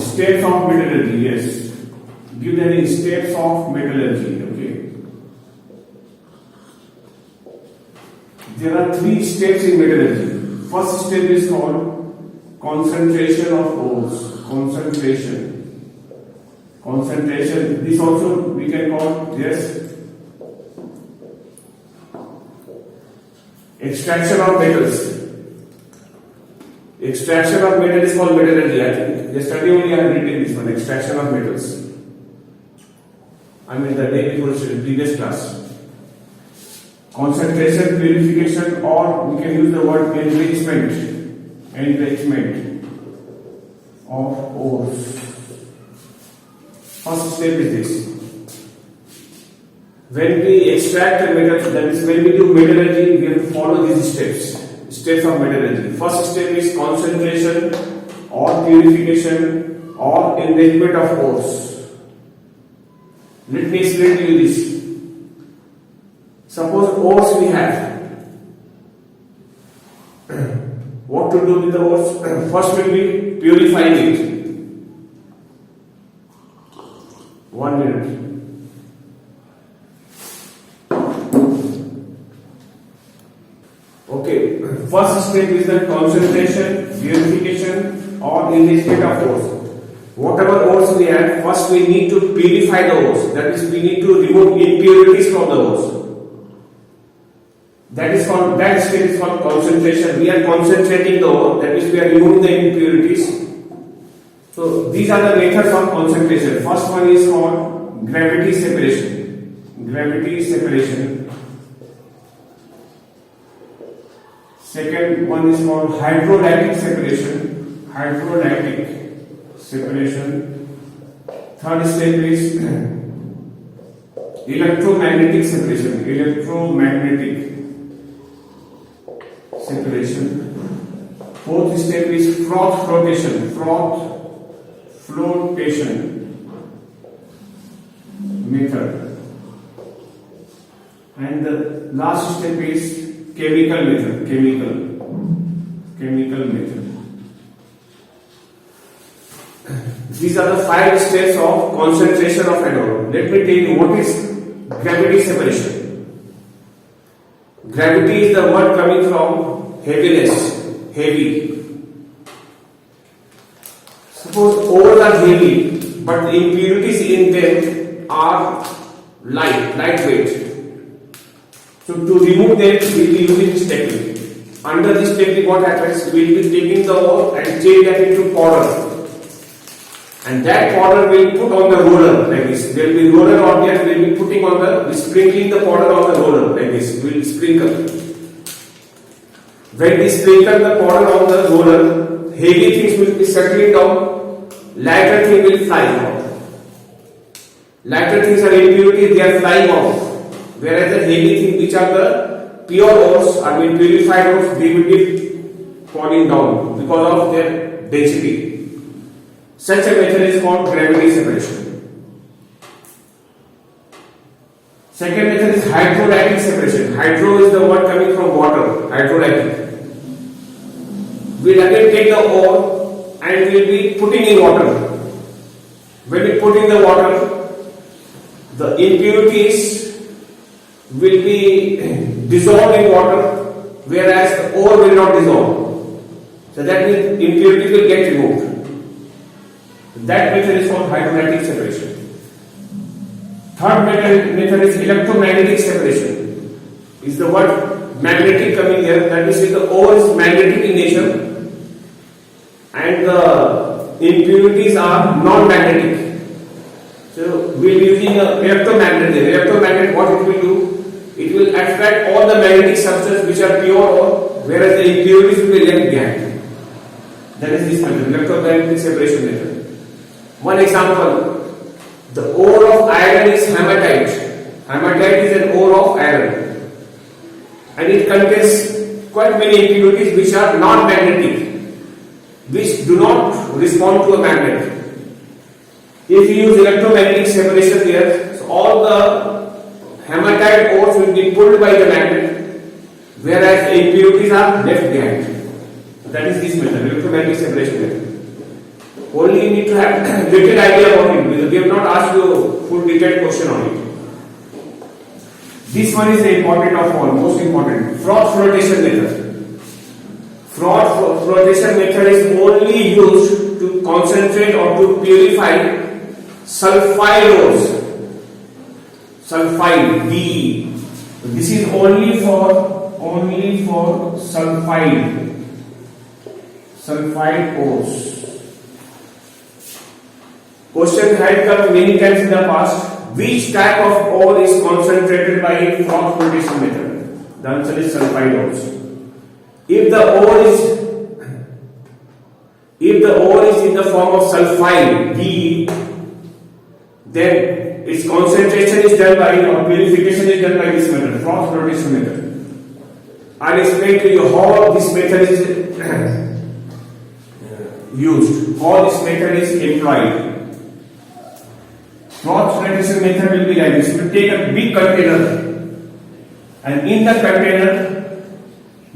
Steps of metallurgy, yes. Give any steps of metallurgy, okay. There are 3 steps in metallurgy. First step is called concentration of ores. Concentration. This also we can call, yes. Extraction of metals. Extraction of metal is called metallurgy, I think. Yesterday only I have written this one, extraction of metals. I mean the day before previous class. Concentration, purification, or we can use the word enrichment of ores. First step is this. When we extract the metal, that is when we do metallurgy, we have to follow these steps of metallurgy. First step is concentration or purification or enrichment of ores. Let me explain to you this. Suppose ores we have. What to do with the ores? First will be purifying it. 1 minute. Okay, first step is the concentration, purification or enrichment of ores. Whatever ores we have, first we need to purify the ores. That is, we need to remove impurities from the ores. That step is called concentration. We are concentrating the ore, that is, we are removing the impurities. So these are the methods of concentration. First one is called gravity separation. Second one is called hydrolytic separation. Third step is electromagnetic separation. Fourth step is flotation method. And the last step is chemical method. These are the 5 steps of concentration of an ore. Let me tell you what is gravity separation. Gravity is the word coming from heaviness, heavy. Suppose ores are heavy, but the impurities in them are lightweight. So to remove them, we will be using this technique. Under this technique, what happens? We will be taking the ore and change that into powder. And that powder will put on the roller like this. There will be roller on there. We will be putting on the, sprinkling the powder on the roller like this. We will sprinkle. When we sprinkle the powder on the roller, heavy things will be settling down. Lighter things will fly off. Lighter things are impurities, they are flying off. Whereas the heavy things, which are the pure ores, I mean purified ores, they will be falling down because of their density. Such a method is called gravity separation. Second method is hydrolytic separation. Hydro is the word coming from water, hydrolytic. We'll again take the ore and we'll be putting in water. When we put in the water, the impurities will be dissolved in water, whereas the ore will not dissolve. So that means impurities will get removed. That method is called hydrolytic separation. Third method is electromagnetic separation. Is the word magnetic coming here? That is, the ore is magnetic in nature and the impurities are non-magnetic. So we will be using an electromagnet there. Electromagnet, what it will do? It will attract all the magnetic substances which are pure ore, whereas the impurities will be left behind. That is this method, electromagnetic separation method. One example, the ore of iron is hematite. Hematite is an ore of iron, and it contains quite many impurities which are non-magnetic, which do not respond to a magnet. If you use electromagnetic separation here, so all the hematite ores will be pulled by the magnet, whereas the impurities are left behind. That is this method, electromagnetic separation method. Only you need to have little idea about it because we have not asked you full detailed question on it. This one is the important of all, most important. Froth flotation method. Froth flotation method is only used to concentrate or to purify sulfide ores. Sulfide, DE. This is only for sulfide ores. Question had come many times in the past. Which type of ore is concentrated by froth flotation method? The answer is sulfide ores. If the ore is in the form of sulfide, DE, then its concentration is done by or purification is done by this method, froth flotation method. I'll explain to you how this method is used, how this method is employed. Froth flotation method will be like this. We take a big container, and in the container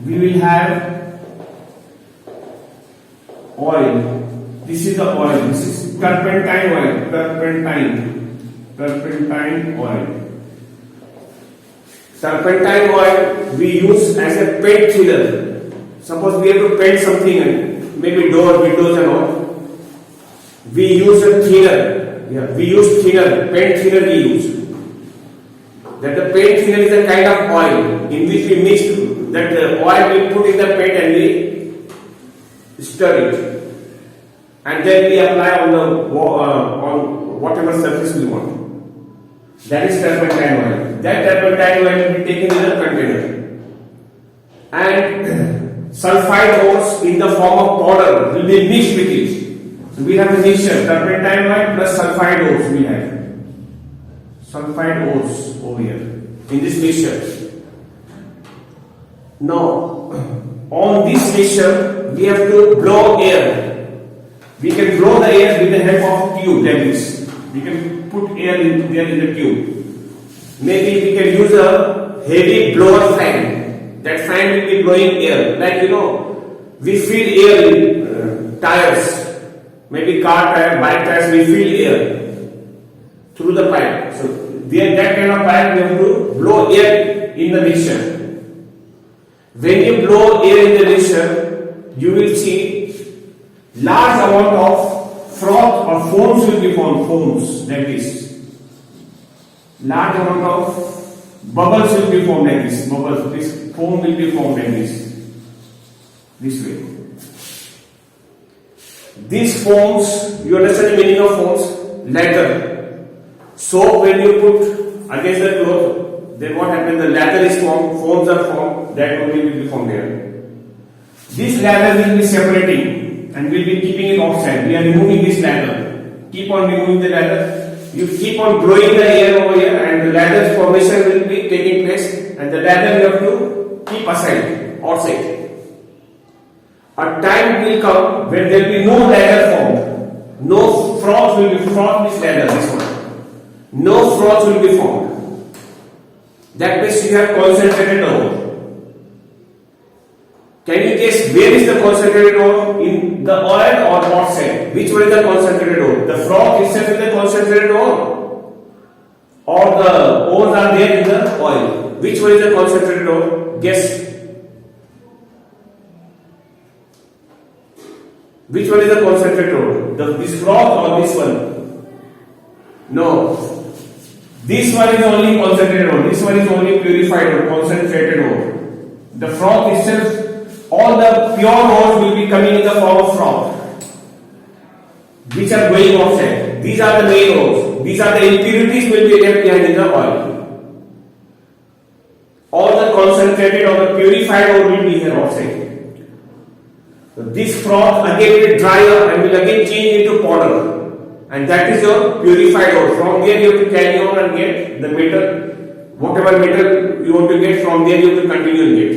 we will have oil. This is the oil. This is turpentine oil. Turpentine oil. Turpentine oil we use as a paint thinner. Suppose we have to paint something, maybe door, windows and all. We use a thinner. We use thinner, paint thinner we use. That the paint thinner is a kind of oil in which we mix that oil we put in the paint and we stir it. And then we apply on whatever surface we want. That is turpentine oil. That turpentine oil will be taken in a container. And sulfide ores in the form of powder will be mixed with it. So we have a mixture, turpentine oil plus sulfide ores we have. Sulfide ores over here in this mixture. Now, on this mixture, we have to blow air. We can blow the air with the help of tube like this. We can put air in there in the tube. Maybe we can use a heavy blower fan. That fan will be blowing air. Like we fill air in tires. Maybe car tire, bike tires, we fill air through the pipe. So that kind of pipe we have to blow air in the mixture. When you blow air in the mixture, you will see large amount of froth or foams will be formed, foams like this. Large amount of bubbles will be formed like this. Bubbles, this foam will be formed like this way. These foams, you understand the meaning of foams? Lather. Soap when you put against the cloth, then what happens? The lather is formed, foams are formed, that only will be formed here. This lather will be separating and will be keeping it outside. We are removing this lather. Keep on removing the lather. You keep on blowing the air over here and the lather's formation will be taking place and the lather you have to keep aside, outside. A time will come when there will be no lather formed. No froth will be formed this lather, this one. No froth will be formed. That means you have concentrated ore. Can you guess where is the concentrated ore? In the oil or outside? Which one is the concentrated ore? The froth itself is the concentrated ore? Or the ores are there in the oil? Which one is the concentrated ore? Guess. Which one is the concentrated ore? This froth or this one? No. This one is only concentrated ore. This one is only purified ore, concentrated ore. The froth itself, all the pure ores will be coming in the form of froth, which are going outside. These are the main ores. These are the impurities will be left behind in the oil. All the concentrated or the purified ore will be here outside. So this froth again will dry up and will again change into powder. And that is your purified ore. From there you have to carry on and get the metal, whatever metal you want to get, from there you have to continue and get.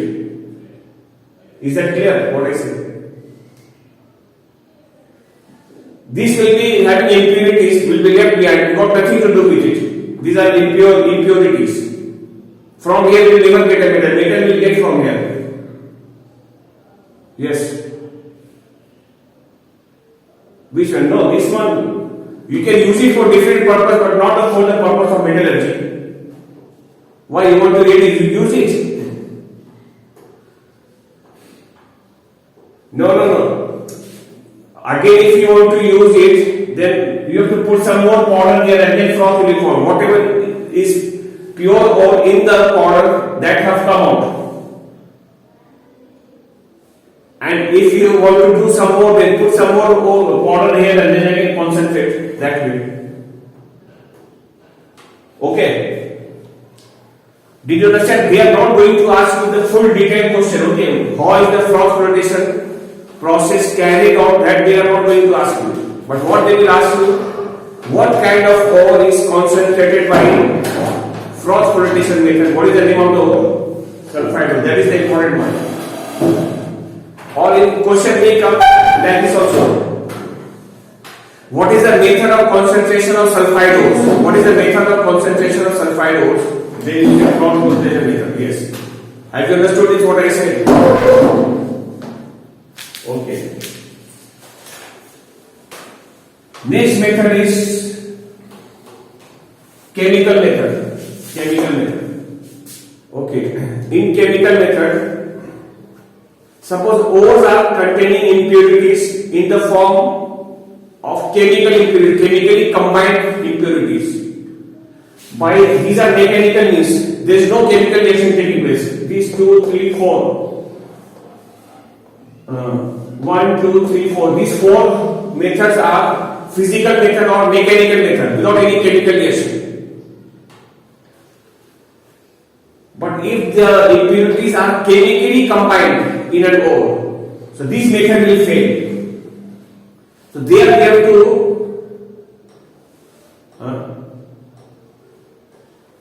Is that clear what I said? This will be having impurities, will be left behind, got nothing to do with it. These are impurities. From here you will never get a metal. Metal will get from here. Yes. Which one? No, this one. You can use it for different purpose, but not for the purpose of metallurgy. Why you want to really use it? No. Again, if you want to use it, then you have to put some more powder there and then froth will form. Whatever is pure ore in the powder that have come out. And if you want to do some more, then put some more powder here and then again concentrate that way. Okay. Did you understand? We are not going to ask you the full detailed question. Okay. How is the froth flotation process carried out? That they are not going to ask you. But what they will ask you, what kind of ore is concentrated by froth flotation method? What is the name of the ore? Sulfide. That is the important one. Or in question may come like this also. What is the method of concentration of sulfide ores? What is the method of concentration of sulfide ores? They use the froth flotation method. Yes. Have you understood this? What I said? Okay. Next method is chemical method. Okay. In chemical method, suppose ores are containing impurities in the form of chemically combined impurities. By these are mechanical means. There is no chemical reaction taking place. These 2, 3, 4. 1, 2, 3, 4. These 4 methods are physical method or mechanical method without any chemical reaction. But if the impurities are chemically combined in an ore, so this method will fail. So there we have to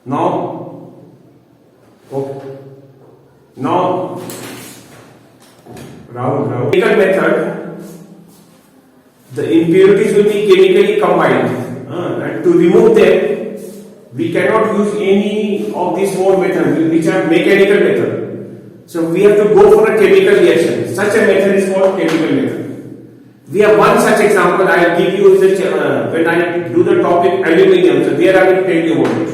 now chemical method, the impurities will be chemically combined, and to remove them we cannot use any of these 4 methods which are mechanical method. So we have to go for a chemical reaction. Such a method is called chemical method. We have one such example. I will give you when I do the topic aluminium. So there I will tell you about it.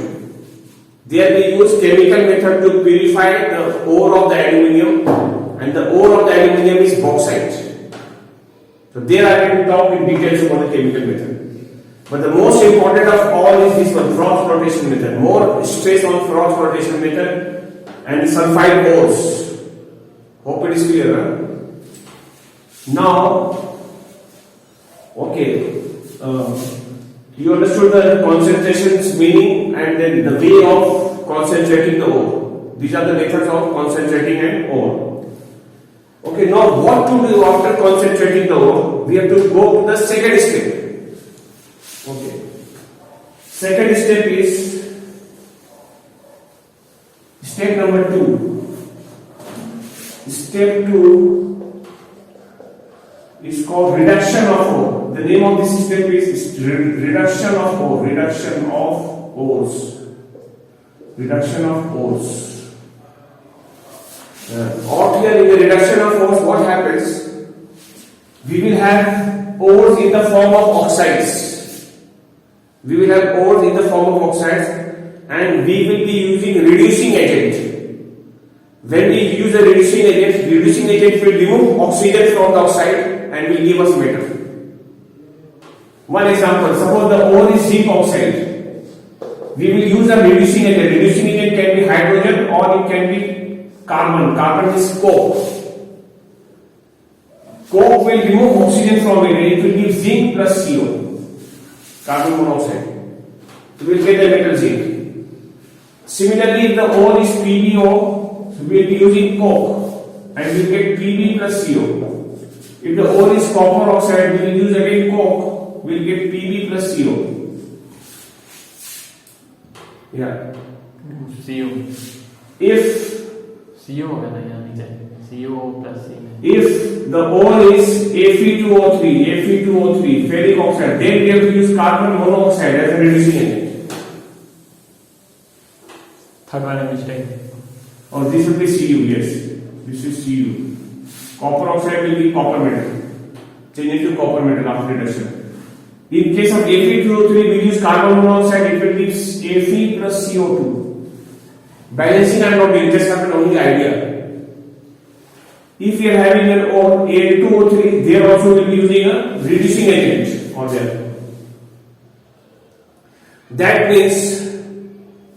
There we use chemical method to purify the ore of the aluminium, and the ore of the aluminium is bauxite. So there I will talk in details about the chemical method. But the most important of all is this one, froth flotation method. More stress on froth flotation method and sulfide ores. Hope it is clear. Huh? Now, okay, you understood the concentrations meaning and then the way of concentrating the ore. These are the methods of concentrating an ore. Okay, now what to do after concentrating the ore? We have to go to the second step. Okay. Second step is step number 2. Step 2 is called reduction of ore. The name of this step is reduction of ore. Reduction of ores. Out here in the reduction of ores, what happens? We will have ores in the form of oxides. And we will be using reducing agent. When we use a reducing agent will remove oxygen from the oxide and will give us metal. One example, suppose the ore is zinc oxide. We will use a reducing agent. Reducing agent can be hydrogen or it can be carbon. Carbon is coke. Coke will remove oxygen from it and it will give zinc plus CO. Carbon monoxide. So we will get the metal zinc. Similarly, if the ore is PbO, so we will be using coke and we will get Pb plus CO. If the ore is copper oxide, we will use again coke, we will get Pb plus CO. Yeah. CO. If CO CO plus C. If the ore is Fe2O3, ferric oxide, then we have to use carbon monoxide as a reducing agent. Third one is mistake. Or this will be Cu, yes. This is Cu. Copper oxide will be copper metal. change into copper metal after reduction. In case of Fe2O3, we use carbon monoxide, it will give Fe plus CO2. Balancing I am not doing, just have an only idea. If you are having an ore Al2O3, there also will be using a reducing agent or there. That means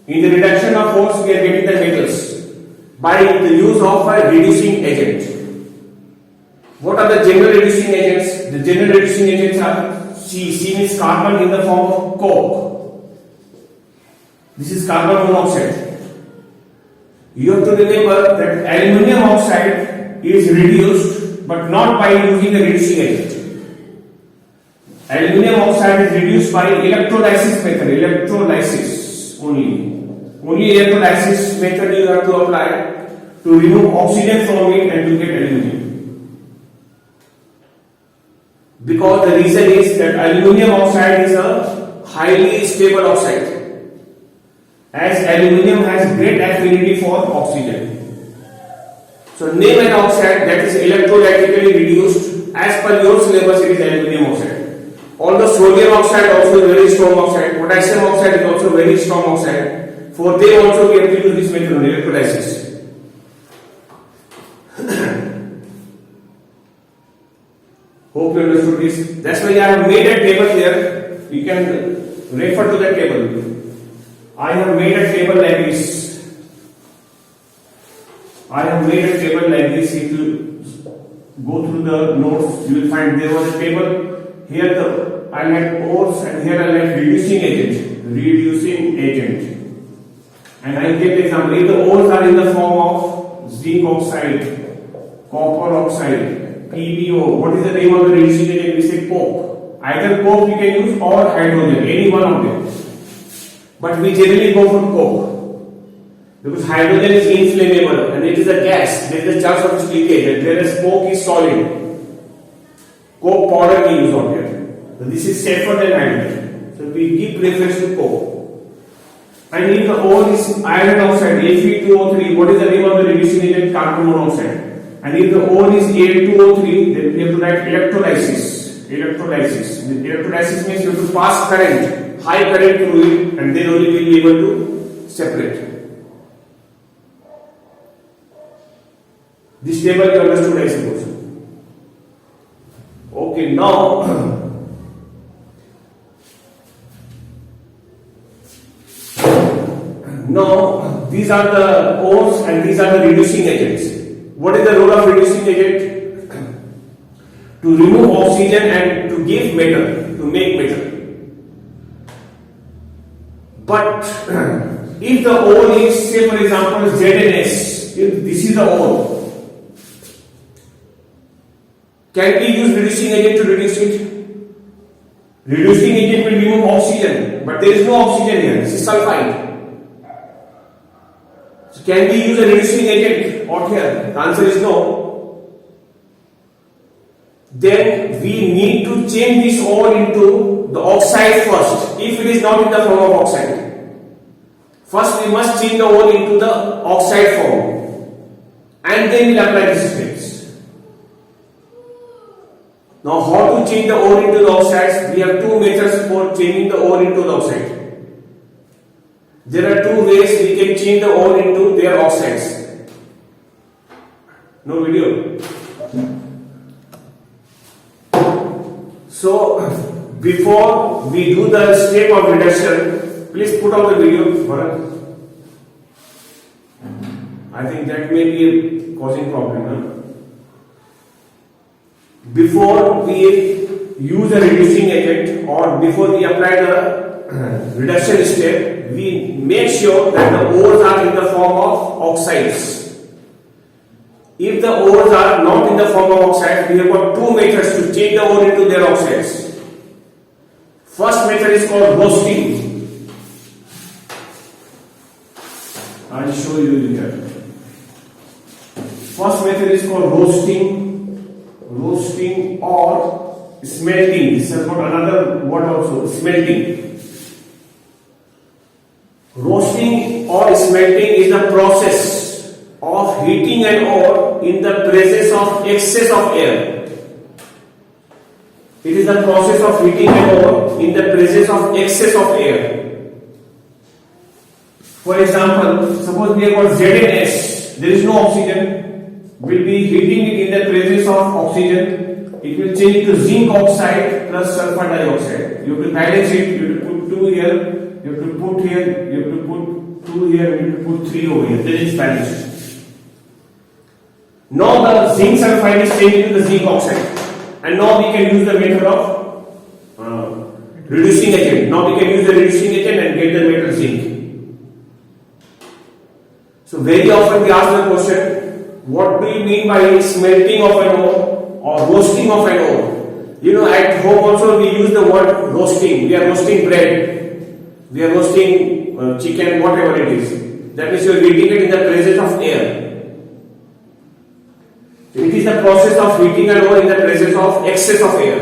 in the reduction of ores we are getting the metals by the use of a reducing agent. What are the general reducing agents? The general reducing agents are C means carbon in the form of coke. This is carbon monoxide. You have to remember that aluminium oxide is reduced but not by using a reducing agent. Aluminium oxide is reduced by electrolysis method, electrolysis only. Only electrolysis method you have to apply to remove oxygen from it and to get aluminium. Because the reason is that aluminium oxide is a highly stable oxide, as aluminium has great affinity for oxygen. So name an oxide that is electrolytically reduced. As per your syllabus, it is aluminium oxide. Although sodium oxide also is very strong oxide, potassium oxide is also very strong oxide. For them also we have to use this method of electrolysis. Hope you understood this. That's why I have made a table here. You can refer to that table. I have made a table like this. I have made a table like this. If you go through the notes, you will find there was a table. Here I like ores and here I like reducing agent. Reducing agent. And I give the example. If the ores are in the form of zinc oxide, copper oxide, PbO. What is the name of the reducing agent? We say coke. Either coke we can use or hydrogen, any one of them. But we generally go for coke because hydrogen is inflammable and it is a gas. There is a chance of its leakage. Whereas coke is solid. Coke powder we use on here. So this is safer than hydrogen. So we give preference to coke. And if the ore is iron oxide, Fe2O3, what is the name of the reducing agent? Carbon monoxide. And if the ore is Al2O3, then we have to write electrolysis. Electrolysis. Electrolysis means you have to pass current, high current through it, and then only we will be able to separate. This table you understood, I suppose. Okay, now these are the ores and these are the reducing agents. What is the role of reducing agent? To remove oxygen and to give metal, to make metal. But if the ore is, say for example, ZnS, if this is the ore, can we use reducing agent to reduce it? Reducing agent will remove oxygen, but there is no oxygen here, this is sulfide. So can we use a reducing agent out here? The answer is no. Then we need to change this ore into the oxide first, if it is not in the form of oxide. First we must change the ore into the oxide form and then we will apply the steps. Now how to change the ore into the oxides? We have two methods for changing the ore into the oxide. There are two ways we can change the ore into their oxides. No video. So before we do the step of reduction, please put on the video for us. I think that may be causing problem. Huh? Before we use a reducing agent or before we apply the reduction step, we make sure that the ores are in the form of oxides. If the ores are not in the form of oxides, we have got two methods to change the ore into their oxides. First method is called roasting. I will show you here. First method is called roasting or smelting. This has got another word also, smelting. Roasting or smelting is the process of heating an ore in the presence of excess of air. It is the process of heating an ore in the presence of excess of air. For example, suppose we have got ZnS, there is no oxygen, we'll be heating it in the presence of oxygen, it will change to zinc oxide plus sulfur dioxide. You have to balance it, you have to put 2 here, you have to put here, you have to put 2 here, you have to put 3 over here, then it is balanced. Now the zinc sulfide is changed to the zinc oxide. And now we can use the method of reducing agent. Now we can use the reducing agent and get the metal zinc. So very often we ask the question, what do you mean by smelting of an ore or roasting of an ore? You know, at home also we use the word roasting. We are roasting bread, we are roasting chicken, whatever it is. That means you are heating it in the presence of air. It is the process of heating an ore in the presence of excess of air.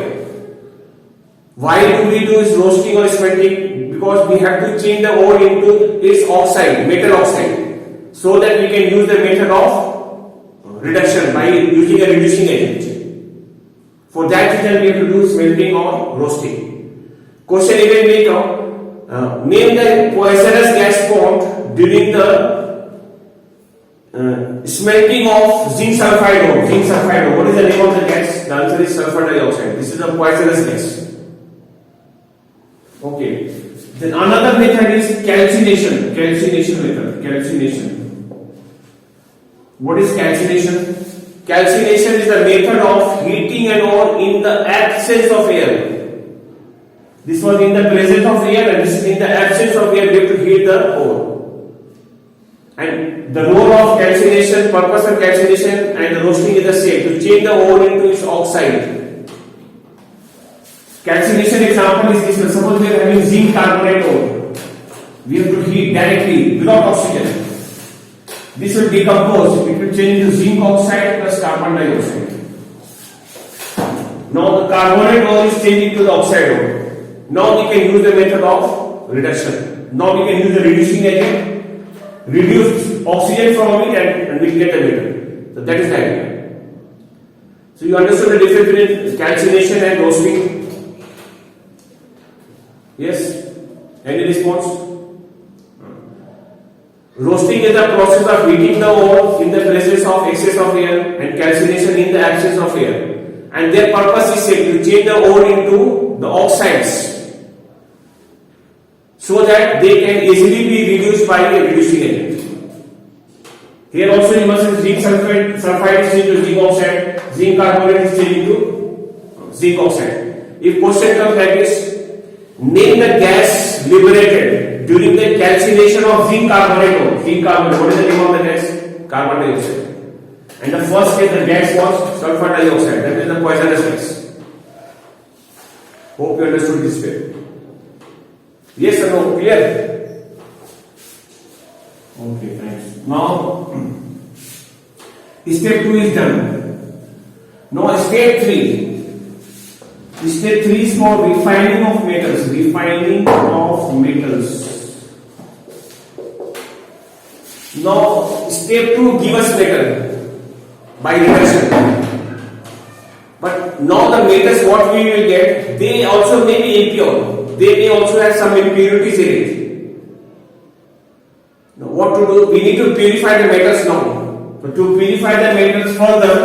Why do we do is roasting or smelting? Because we have to change the ore into its oxide, metal oxide, so that we can use the method of reduction by using a reducing agent. For that reason we have to do smelting or roasting. Question even may come, name the poisonous gas formed during the smelting of zinc sulfide ore. Zinc sulfide ore. What is the name of the gas? The answer is sulfur dioxide. This is a poisonous gas. Okay. Then another method is calcination. Calcination method. Calcination. What is calcination? Calcination is the method of heating an ore in the absence of air. This was in the presence of air, and this is in the absence of air. We have to heat the ore. And the role of calcination, purpose of calcination and the roasting is the same, to change the ore into its oxide. Calcination example is this: suppose we are having zinc carbonate ore, we have to heat directly without oxygen. This will decompose, it will change into zinc oxide plus carbon dioxide. Now the carbonate ore is changing to the oxide ore. Now we can use the method of reduction. Now we can use the reducing agent. Reduce oxygen from it and we get the metal. So that is the idea. So you understood the difference between calcination and roasting? Yes? Any response? Roasting is the process of heating the ore in the presence of excess of air, and calcination in the absence of air. And their purpose is same, to change the ore into the oxides, so that they can easily be reduced by a reducing agent. Here also you must see zinc sulfide is changed to zinc oxide, zinc carbonate is changed to zinc oxide. If question comes like this, name the gas liberated during the calcination of zinc carbonate ore. Zinc carbonate, what is the name of the gas? Carbon dioxide. And the first case the gas was sulfur dioxide, that is the poisonous gas. Hope you understood this way. Yes or no? Clear? Okay, thanks. Now, step 2 is done. Now, step 3. Step 3 is for refining of metals. Refining of metals. Now, step 2 gives us metal by reduction. But now the metals what we will get, they also may be impure. They may also have some impurities in it. Now what to do? We need to purify the metals now. So to purify the metals further,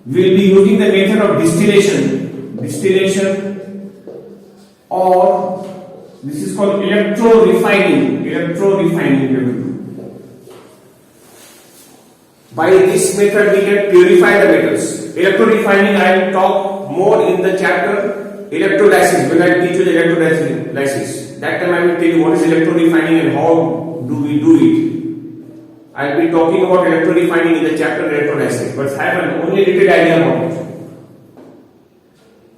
we will be using the method of distillation. Distillation, or this is called electro-refining. Electro-refining. By this method we can purify the metals. Electro-refining I will talk more in the chapter electrolysis, when I teach you the electrolysis. That time I will tell you what is electro-refining and how do we do it. I will be talking about electro-refining in the chapter electrolysis, but I have an only little idea about it.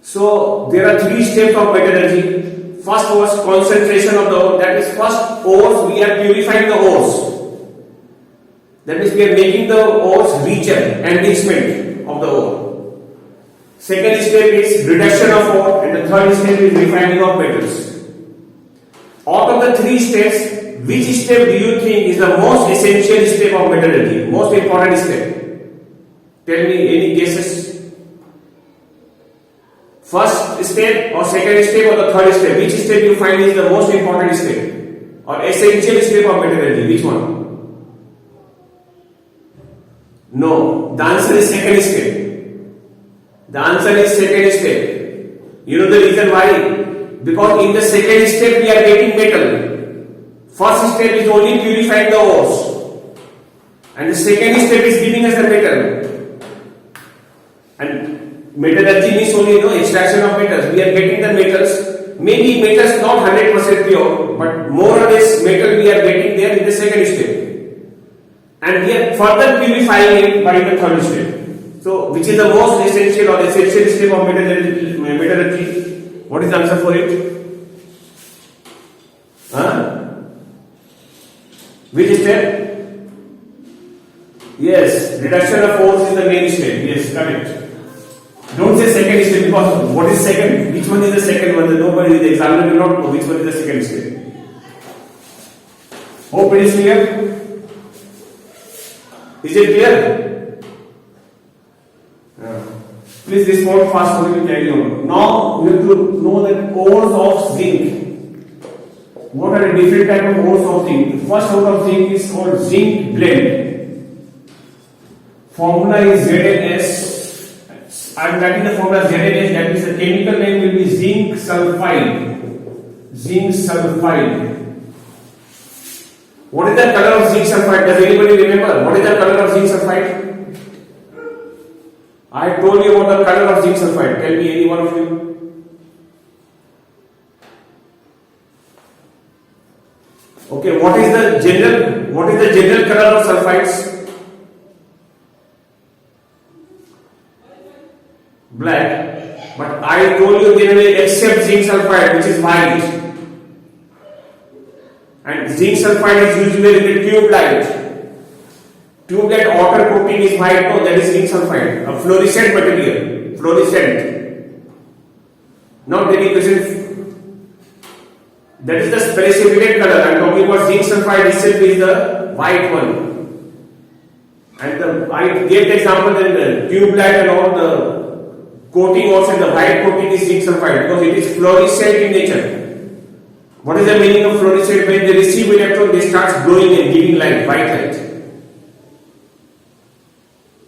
So there are 3 steps of metallurgy. First was concentration of the ore. That is, first ores, we are purifying the ores. That means we are making the ores richer, enrichment of the ore. Second step is reduction of ore, and the third step is refining of metals. Out of the 3 steps, which step do you think is the most essential step of metallurgy? Most important step? Tell me any guesses. First step or second step or the third step? Which step you find is the most important step or essential step of metallurgy? Which one? No, the answer is second step. The answer is second step. You know the reason why? Because in the second step we are getting metal. First step is only purifying the ores, and the second step is giving us the metal. And metallurgy means only extraction of metals. We are getting the metals. Maybe metals not 100% pure, but more or less metal we are getting there in the second step, and we are further purifying it by the third step. So, which is the most essential or essential step of metallurgy? What is the answer for it? Huh? Which step? Yes, reduction of force is the main step. Yes, correct. Don't say second step, because what is second? Which one is the second one? Nobody, the examiner will not know which one is the second step. Hope it is clear? Is it clear? Please respond fast so we will carry on. Now we have to know the ores of zinc. What are the different type of ores of zinc? The first ore of zinc is called zinc blende. Formula is ZnS. I am writing the formula ZnS, that is the chemical name will be zinc sulfide. Zinc sulfide. What is the color of zinc sulfide? Does anybody remember? What is the color of zinc sulfide? I told you about the color of zinc sulfide. Tell me, any one of you. Okay, what is the general color of sulfides? Black. But I told you generally except zinc sulfide, which is white. And zinc sulfide is usually the tube light. Tube light outer coating is white. No, that is zinc sulfide, a fluorescent material. Fluorescent. Now any question? That is the precipitate color. I am talking about zinc sulfide itself is the white one. And I gave the example that the tube light and all the coating also, the white coating is zinc sulfide because it is fluorescent in nature. What is the meaning of fluorescent? When they receive electron, they start glowing and giving light, white light.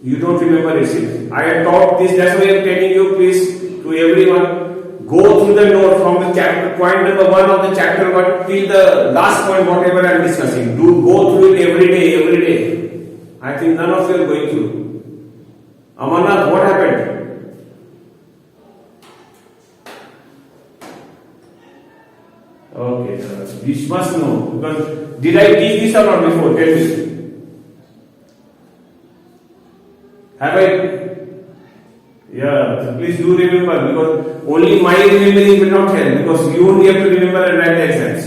You don't remember it. I have taught this, that's why I am telling you, please, to everyone. Go through the note from the chapter, point number 1 of the chapter 1 till the last point, whatever I am discussing. Do go through it every day. I think none of you are going through. Amarnath, what happened? Okay, you must know. Because did I teach this or not before? Tell me. Have I? Yeah, so please do remember, because only my remembering will not help, because you only have to remember and write the exams.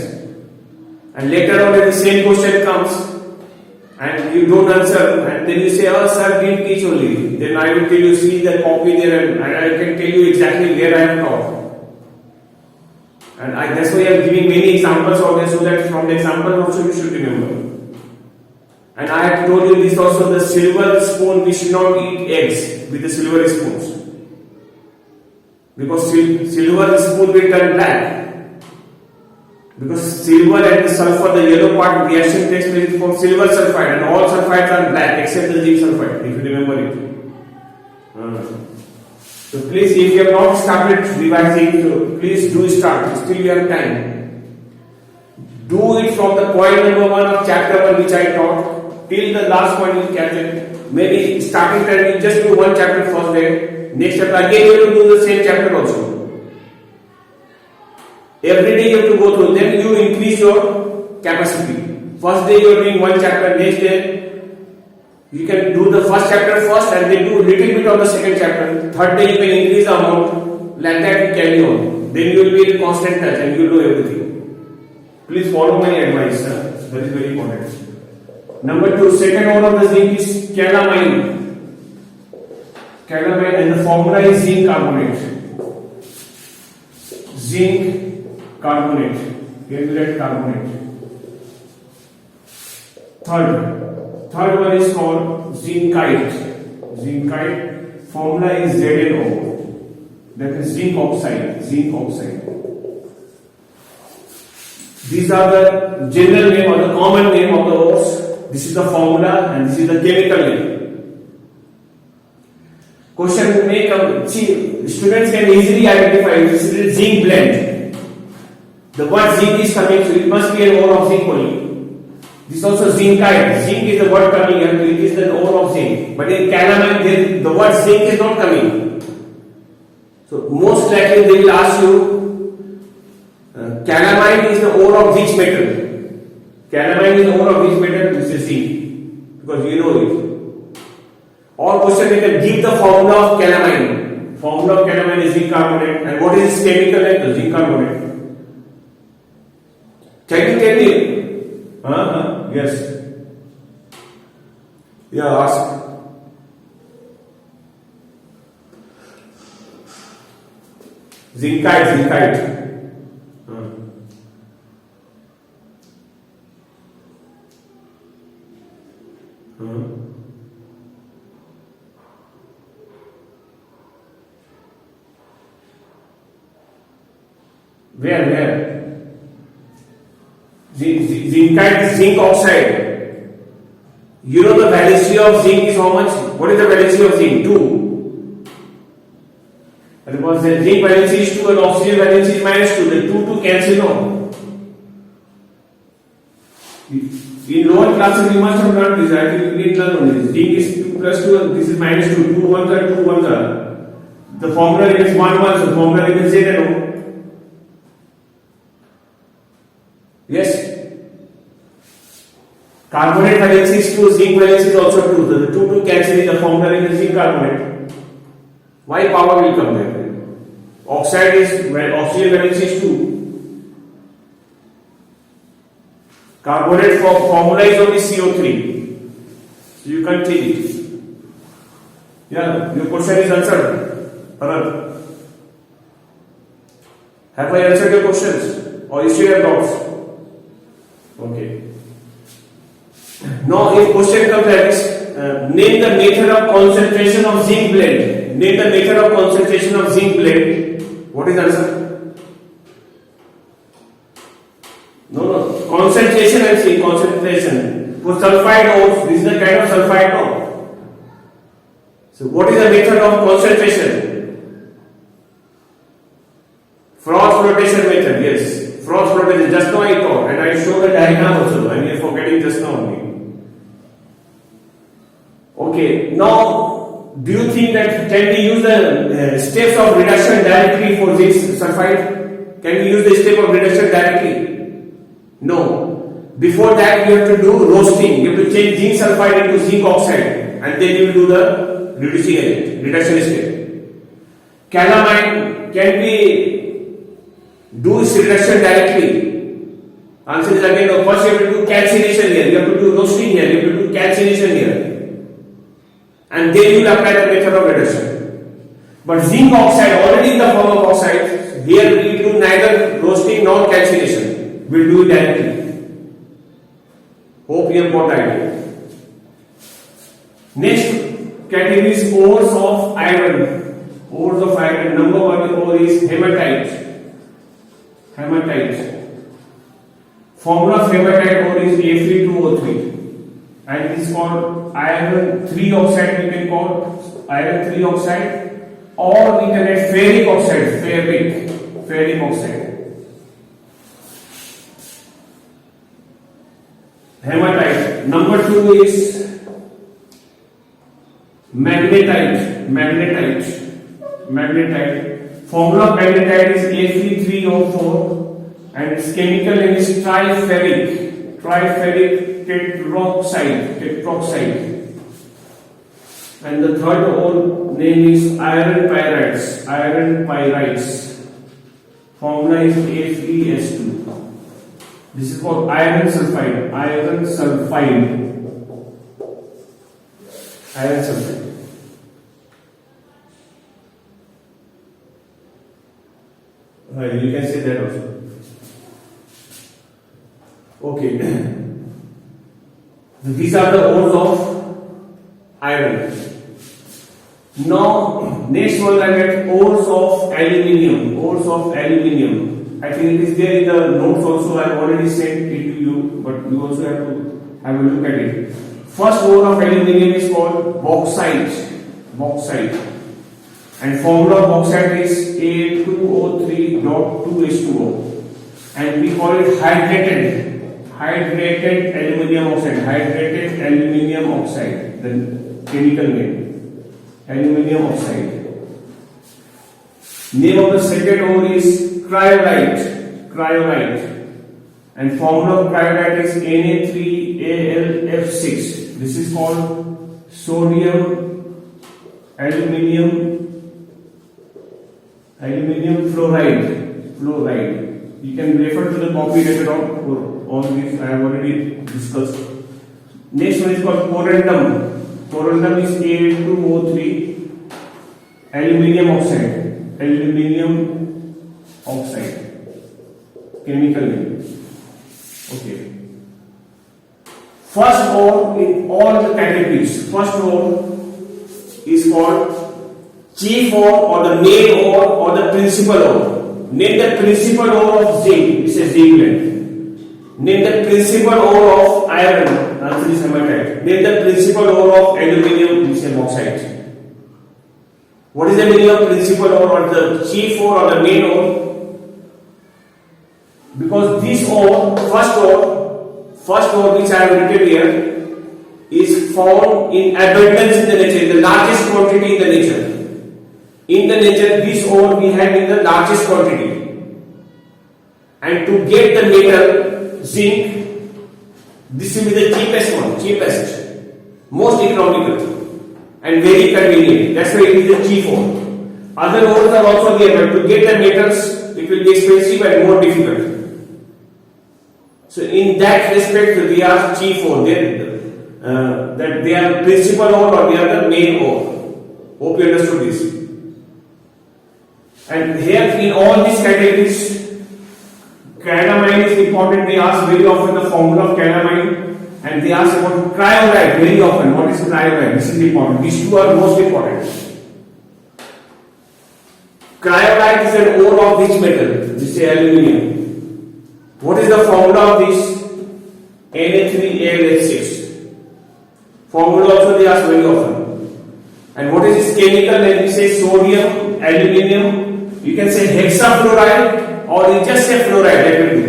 And later on, if the same question comes and you don't answer, and then you say, oh sir, didn't teach only, then I will tell you, see the copy there, and I can tell you exactly where I have taught. And that's why I am giving many examples of this, so that from the example also you should remember. And I have told you this also, the silver spoon, we should not eat eggs with the silver spoons. Because silver spoon will turn black. Because silver and the sulfur, the yellow part reaction takes place from silver sulfide, and all sulfides are black except the zinc sulfide, if you remember it. So please, if you have not started revising, so please do start. Still you have time. Do it from the point number 1 of chapter 1 which I taught till the last point you catch it. Maybe starting time you just do one chapter first day. Next chapter again you have to do the same chapter also. Every day you have to go through. Then you increase your capacity. First day you are doing one chapter. Next day you can do the first chapter first and then do a little bit of the second chapter. Third day you can increase the amount. Like that you carry on. Then you will be in constant touch and you will know everything. Please follow my advice, sir. That is very important. Number 2, second ore of the zinc is calamine. Calamine, and the formula is zinc carbonate. Zinc carbonate. Zinc carbonate. Third one is called zincite. Zincite. Formula is ZnO. that is zinc oxide, zinc oxide. These are the general name or the common name of the ores. This is the formula and this is the chemical name. Question may come, see, students can easily identify this is a zinc blend. The word zinc is coming, so it must be an ore of zinc only. This is also zincite. Zinc is the word coming here, it is the ore of zinc. But in calamine, the word zinc is not coming. So most likely they will ask you, calamine is the ore of which metal? Calamine is the ore of which metal? This is zinc, because you know it. Or question they can give the formula of calamine. Formula of calamine is zinc carbonate. And what is its chemical name? The zinc carbonate. Can you tell me? Yes. Yeah, ask. Zincite. Where? Zincite is zinc oxide. You know the valency of zinc is how much? What is the valency of zinc? 2. And because the zinc valency is 2 and oxygen valency is -2, the 2 cancel out. In lower classes you must have learned this. I think you didn't learn on this. Zinc is 2 plus 2 and this is -2. 2 ones are 2 ones are. The formula remains 1 1, so the formula remains 0. Yes. Carbonate valency is 2, zinc valency is also 2. The 2 cancel in the formula in the zinc carbonate. Why power will come there? Oxide is, oxygen valency is 2. Carbonate formula is only CO3. So you can't take it. Yeah, your question is answered. Bharat. Have I answered your questions? Or you still have doubts? Okay. Now, if question comes like this, name the method of concentration of zinc blend. Name the method of concentration of zinc blend. What is the answer? No. Concentration and see concentration. For sulfide ores, this is the kind of sulfide ore. So, what is the method of concentration? Frost flotation method. Yes. Frost flotation, just now I taught and I showed the diagram also and you are forgetting just now only. Okay, now do you think that can we use the steps of reduction directly for this sulfide? Can we use the step of reduction directly? No. Before that you have to do roasting. You have to change zinc sulfide into zinc oxide and then you will do the reducing agent, reduction step. Calamine, can we do this reduction directly? Answer is again no. First you have to do calcination here, you have to do roasting here, you have to do calcination here, and then you will apply the method of reduction. But zinc oxide already in the form of oxide, here we do neither roasting nor calcination, we will do it directly. Hope you have got idea. Next category is ores of iron. Ores of iron. Number 1 ore is hematite. Hematite. Formula of hematite ore is Fe2O3 and it is called iron 3 oxide. We can call iron 3 oxide or we can add ferric oxide. Ferric oxide. Hematite. Number 2 is magnetite. Formula of magnetite is Fe3O4 and its chemical name is triferric tetroxide. And the third ore name is iron pyrites. Formula is FeS2. This is called iron sulfide. You can say that also. Okay. These are the ores of iron. Now, next one I get ores of aluminium. Ores of aluminium. I think it is there in the notes also. I have already sent it to you, but you also have to have a look at it. First ore of aluminium is called bauxite. Bauxite. And formula of bauxite is A2O3.2H2O. And we call it hydrated aluminium oxide. Hydrated aluminium oxide. The chemical name. Aluminium oxide. Name of the second ore is cryolite. Cryolite. And formula of cryolite is Na3Al(F)6. This is called sodium aluminium fluoride. You can refer to the copy later on for all these I have already discussed. Next one is called corundum. Corundum is A2O3 aluminium oxide. Chemical name. Okay. First ore in all the categories. First ore is called chief ore or the main ore or the principal ore. Name the principal ore of zinc. This is zinc blend. Name the principal ore of iron. Answer is hematite. Name the principal ore of aluminium. This is bauxite. What is the meaning of principal ore or the chief ore or the main ore? Because this ore, first ore which I have written here, is found in abundance in the nature, in the largest quantity in the nature. In the nature, this ore we have in the largest quantity. And to get the metal, zinc, this will be the cheapest, most economical, and very convenient. That's why it is the chief ore. Other ores are also there, but to get the metals, it will be expensive and more difficult. So in that respect, they are chief ore. That they are principal ore or they are the main ore. Hope you understood this. And here in all these categories, cryamine is important. They ask very often the formula of cryamine, and they ask about cryolite very often. What is cryolite? This is important. These two are most important. Cryolite is an ore of which metal? This is aluminium. What is the formula of this? Na3Al(H)6. Formula also they ask very often. And what is its chemical name? We say sodium, aluminium. You can say hexafluoride or you just say fluoride. That will do.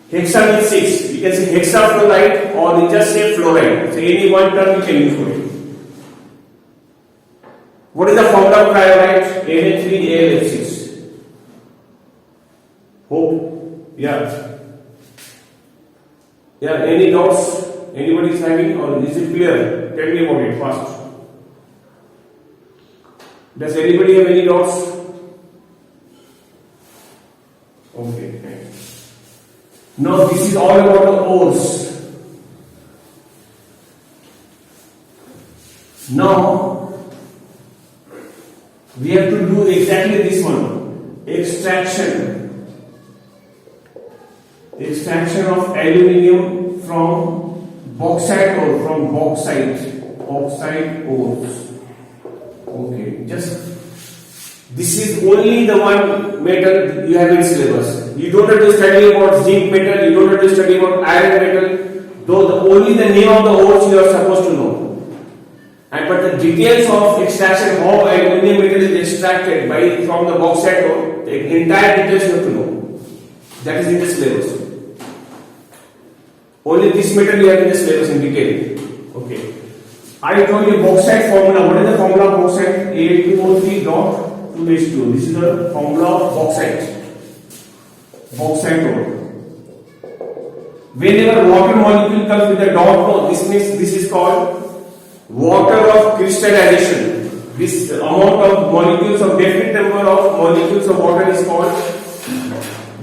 Hexa means 6. You can say hexafluoride or you just say fluoride. So any one term you can use for it. What is the formula of cryolite? Na3Al(H)6. Hope. Yeah. Any doubts? Anybody is having, or is it clear? Tell me about it fast. Does anybody have any doubts? Okay. Now this is all about the ores. Now we have to do exactly this one. Extraction of aluminium from bauxite ore, from bauxite ores. Okay, just this is only the one metal you have in syllabus. You don't have to study about zinc metal, you don't have to study about iron metal, though only the name of the ores you are supposed to know. But the details of extraction, how aluminium metal is extracted from the bauxite ore, the entire details you have to know. That is in the syllabus. Only this metal you have in the syllabus in detail. Okay. I told you bauxite formula. What is the formula of bauxite? A2O3.2H2O. This is the formula of bauxite. Bauxite ore. Whenever water molecule comes with a dot, no, this means this is called water of crystallization. This amount of molecules, of definite number of molecules of water is called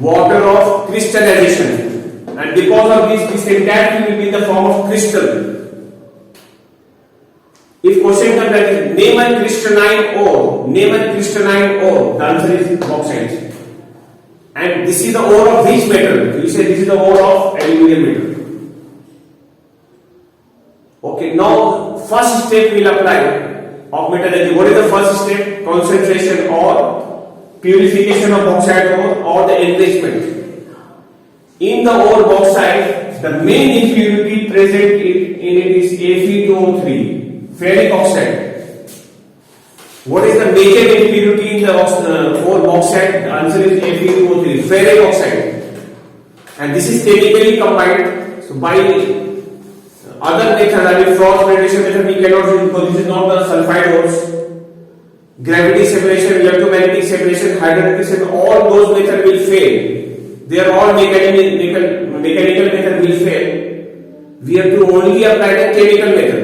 water of crystallization. And because of this entire thing will be in the form of crystal. If question comes like name a crystalline ore, the answer is bauxite. And this is the ore of which metal? You say this is the ore of aluminium metal. Okay, now first step will apply. of metallurgy. What is the first step? Concentration or purification of bauxite ore or the enrichment. In the ore bauxite, the main impurity present in it is Fe2O3, ferric oxide. What is the major impurity in the ore bauxite? The answer is Fe2O3, ferric oxide. And this is chemically combined. So by other method, I mean frost radiation method, we cannot use because this is not the sulfide ores. Gravity separation, electromagnetic separation, hydroelectric separation, all those methods will fail. They are all mechanical method will fail. We have to only apply the chemical method.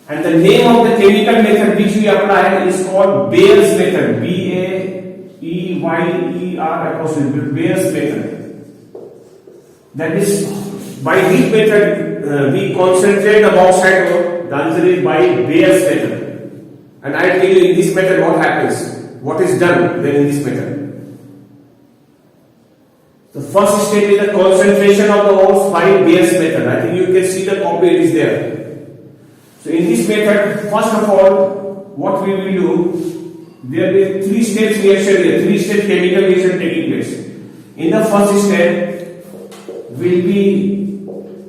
And the name of the chemical method which we apply is called Bayer's method. B-A-E-Y-E-R Bayer's method. That is, by this method we concentrate the bauxite ore. The answer is by Bayer's method. And I tell you in this method what happens, what is done then in this method. The first step is the concentration of the ores by Bayer's method. I think you can see the copy, it is there. So in this method, first of all, what we will do, there will be 3 steps reaction here, 3 steps chemical reaction taking place. In the first step, will be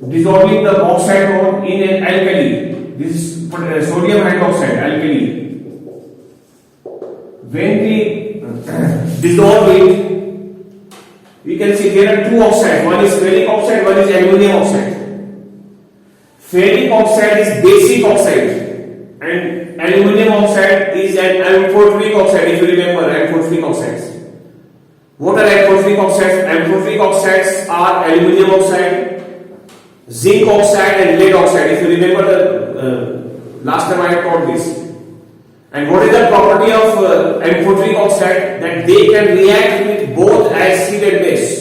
dissolving the bauxite ore in an alkali. This is sodium hydroxide alkali. When we dissolve it, we can see there are 2 oxides. One is ferric oxide, one is aluminum oxide. Ferric oxide is basic oxide, and aluminum oxide is an amphoteric oxide. If you remember, amphoteric oxides. What are amphoteric oxides? Amphoteric oxides are aluminum oxide, zinc oxide, and lead oxide. If you remember the last time I had taught this. And what is the property of amphoteric oxide? That they can react with both acid and base.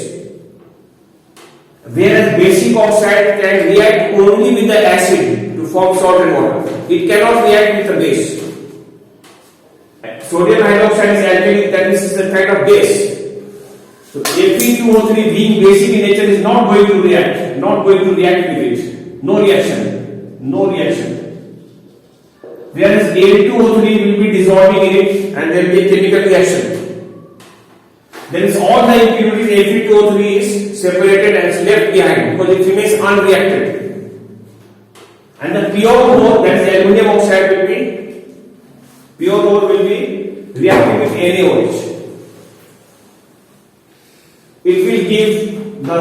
Whereas basic oxide can react only with the acid to form salt and water. It cannot react with the base. Sodium hydroxide is alkali, that is the kind of base. So Fe2O3 being basic in nature is not going to react, with it. No reaction. Whereas Al2O3 will be dissolving in it and there will be a chemical reaction. Then all the impurities Fe2O3 is separated and is left behind because it remains unreacted. And the pure ore, that is aluminum oxide, will be reacting with NaOH. It will give the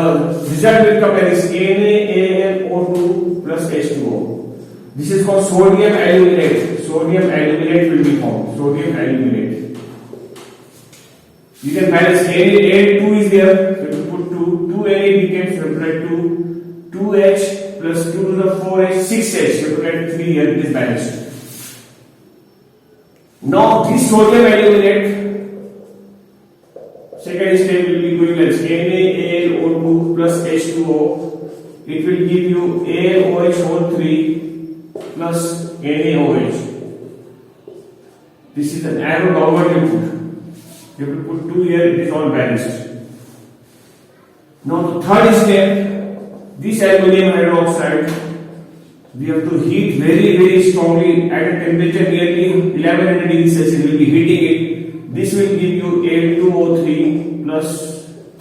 result will come as NaAlO2 plus H2O. This is called sodium aluminate. Sodium aluminate will be formed. Sodium aluminate. You can balance Na2 is there. So you put 2 Na becomes replied to 2H plus 2 to the 4H 6H. You put 3 here. It is balanced. Now this sodium aluminate, second step will be going as NaAlO2 plus H2O. It will give you AlOH3 plus NaOH. This is an arrow downward you put. You have to put 2 here, it is all balanced. Now the third step, this aluminum hydroxide, we have to heat very strongly at a temperature nearly 1100 degrees Celsius. We will be heating it. This will give you Al2O3 plus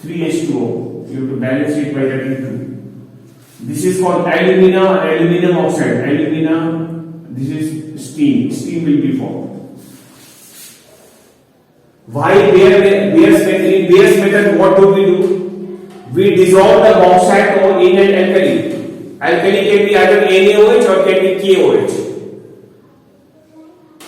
3H2O. You have to balance it by that 2. This is called aluminum oxide. This is steam. Steam will be formed. Why Bayer's method? In Bayer's method, what do? We dissolve the bauxite ore in an alkali. Alkali can be either NaOH or can be KOH.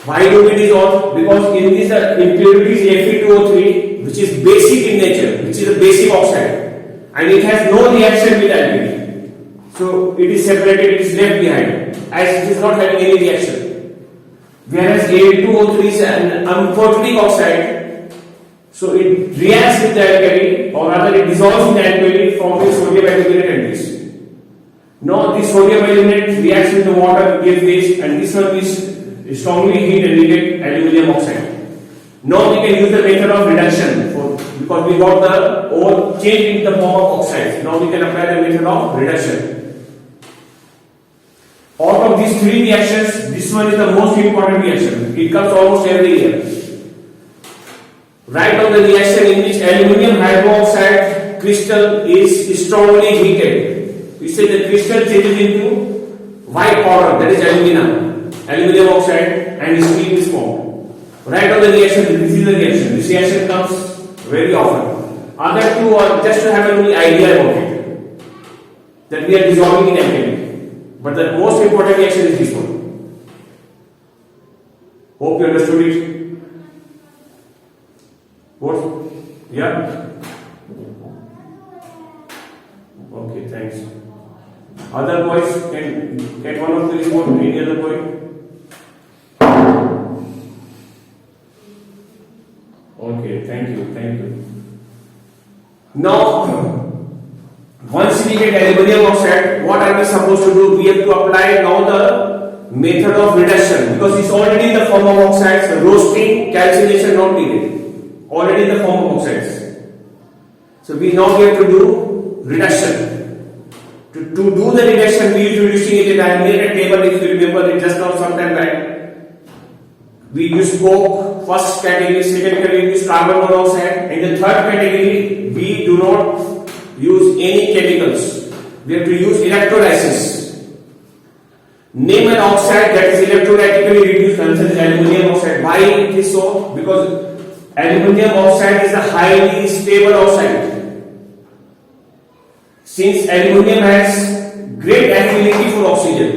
Why do we dissolve? Because in this impurities Fe2O3, which is basic in nature, which is a basic oxide, and it has no reaction with alkali. So it is separated, it is left behind, as it is not having any reaction. Whereas Al2O3 is an amphoteric oxide, so it reacts with the alkali, or rather it dissolves in the alkali, forming sodium aluminate and this. Now this sodium aluminate reacts with the water, gives this, and this one is strongly heat and we get aluminum oxide. Now we can use the method of reduction because we got the ore changed in the form of oxides. Now we can apply the method of reduction. Out of these 3 reactions, this one is the most important reaction. It comes almost every year. Write down the reaction in which aluminium hydroxide crystal is strongly heated. We say the crystal changes into white powder, that is aluminium oxide, and steam is formed. Write down the reaction. This is the reaction. This reaction comes very often. Other two are just to have an idea about it, that we are dissolving in alkali. But the most important reaction is this one. Hope you understood it. What? Yeah? Okay, thanks. Other boys, can one of the report? Any other boy? Okay, thank you. Now, once we get aluminium oxide, what are we supposed to do? We have to apply now the method of reduction, because it's already in the form of oxides. So roasting, calcination not needed. Already in the form of oxides. So we have to do reduction. To do the reduction, we use reducing agent. I made a table, if you remember it just now sometime back. We use coke, first category, second category, we use carbon monoxide. In the third category, we do not use any chemicals. We have to use electrolysis. Name an oxide that is electrolytically reduced, answer is aluminium oxide. Why it is so? Because aluminium oxide is a highly stable oxide. Since aluminium has great affinity for oxygen,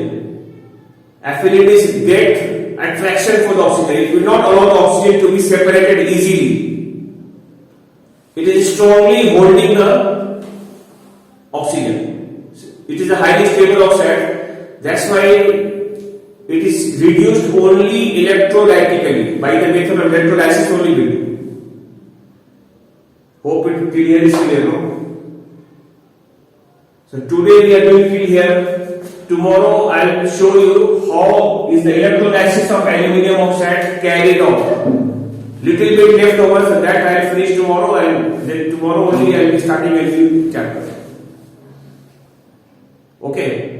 affinity is great attraction for the oxygen. It will not allow the oxygen to be separated easily. It is strongly holding the oxygen. It is a highly stable oxide. That's why it is reduced only electrolytically, by the method of electrolysis only we do. Hope it clear is clear, no? So today we are doing till here. Tomorrow I will show you how is the electrolysis of aluminium oxide carried out. Little bit left over, so that I will finish tomorrow, and then tomorrow only I will be starting a new chapter. Okay.